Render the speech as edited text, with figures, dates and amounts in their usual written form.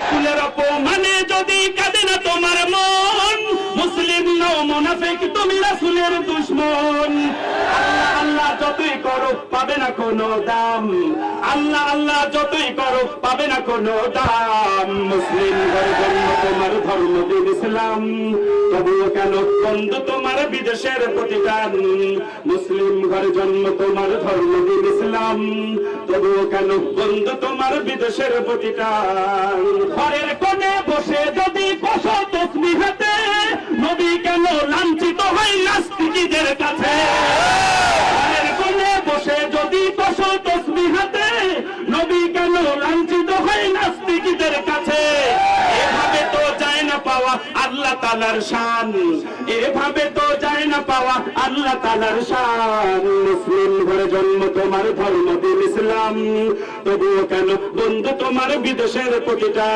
রাসূলের অপমানে যদি কাঁদে না তোমার মন, মুসলিম নও মুনাফিক তুমি রাসূলের দুশমন। আল্লাহ আল্লাহ যতই করো পাবে না কোনো দাম, আল্লাহ আল্লাহ যতই করো পাবে না কোনো দাম। মুসলিম ঘরে জন্ম তোমার ধর্ম দিন ইসলাম, তবুও কেন বন্ধু তোমার বিদেশের প্রতিদান। মুসলিম ঘরে জন্ম তোমার ধর্ম দিন ইসলাম, তবুও কেন বন্ধু তোমার বিদেশের প্রতিদান। ঘরের কোণে বসে যদি বসো তসবিহ হাতে, নবী কেন লাঞ্ছিত হয় নাস্তিকীদের কাছে। ঘরের কোণে বসে যদি বসো তসবিহ হাতে, নবী কেন লাঞ্ছিত হয় নাস্তিকীদের কাছে। এভাবে তো যায় না পাওয়া আল্লাহ তাআলার শান, এভাবে তো যায় না পাওয়া আল্লাহ তাআলার শান। মুসলিম ঘরে জন্ম তোমার ধর্ম দিন ইসলাম, তবুও কেন বন্ধু তোমার বিদেশের প্রতিটা